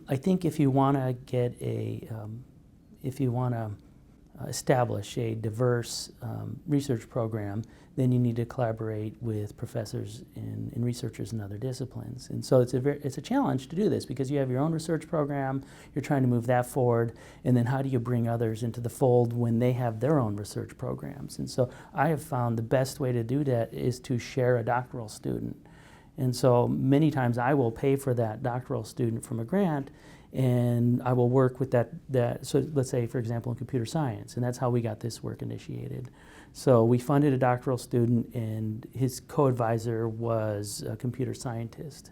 I think if you want to establish a diverse research program, then you need to collaborate with professors and researchers in other disciplines. And so it's a challenge to do this because you have your own research program, you're trying to move that forward, and then how do you bring others into the fold when they have their own research programs? And so I have found the best way to do that is to share a doctoral student. And so many times I will pay for that doctoral student from a grant, and I will work with that. So let's say, for example, in computer science, and that's how we got this work initiated. So we funded a doctoral student, and his co-advisor was a computer scientist.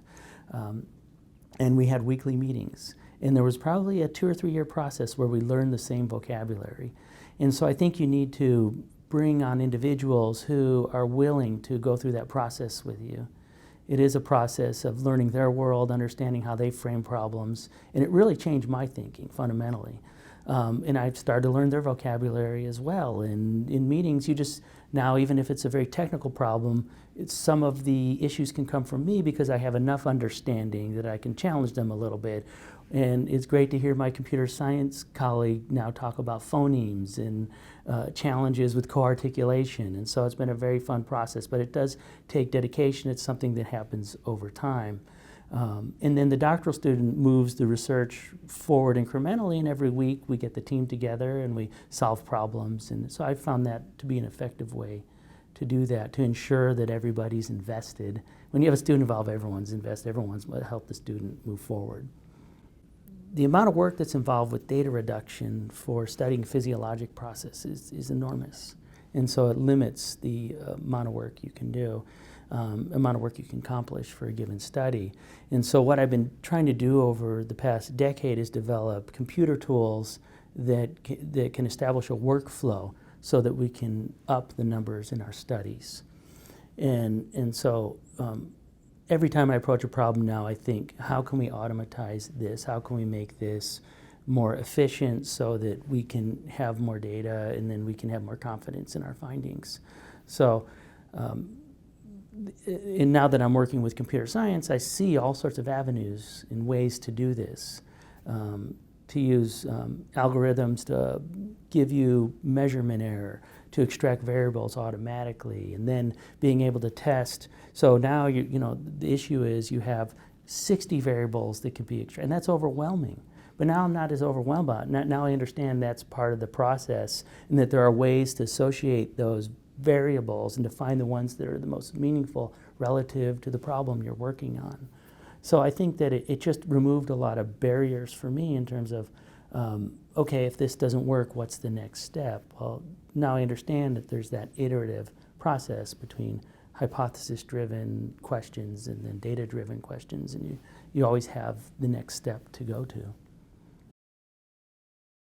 And we had weekly meetings. And there was probably a 2 or 3 year process where we learned the same vocabulary. And so I think you need to bring on individuals who are willing to go through that process with you. It is a process of learning their world, understanding how they frame problems, and it really changed my thinking fundamentally. And I've started to learn their vocabulary as well. And in meetings, you just, now even if it's a very technical problem, some of the issues can come from me because I have enough understanding that I can challenge them a little bit. And it's great to hear my computer science colleague now talk about phonemes and challenges with co-articulation. And so it's been a very fun process, but it does take dedication. It's something that happens over time. And then the doctoral student moves the research forward incrementally, and every week we get the team together and we solve problems. And so I found that to be an effective way to do that, to ensure that everybody's invested. When you have a student involved, everyone's invested, everyone's helped the student move forward. The amount of work that's involved with data reduction for studying physiologic processes is enormous. And so it limits the amount of work you can do, amount of work you can accomplish for a given study. And so what I've been trying to do over the past decade is develop computer tools that can establish a workflow so that we can up the numbers in our studies. And so every time I approach a problem now, I think, how can we automatize this? How can we make this more efficient so that we can have more data and then we can have more confidence in our findings? So, and now that I'm working with computer science, I see all sorts of avenues and ways to do this. To use algorithms to give you measurement error, to extract variables automatically, and then being able to test. So now you know the issue is you have 60 variables that can be extracted, and that's overwhelming. But now I'm not as overwhelmed by it. Now I understand that's part of the process, and that there are ways to associate those variables and to find the ones that are the most meaningful relative to the problem you're working on. So I think that it just removed a lot of barriers for me in terms of, okay, if this doesn't work, what's the next step? Well, now I understand that there's that iterative process between hypothesis-driven questions and then data-driven questions, and you always have the next step to go to.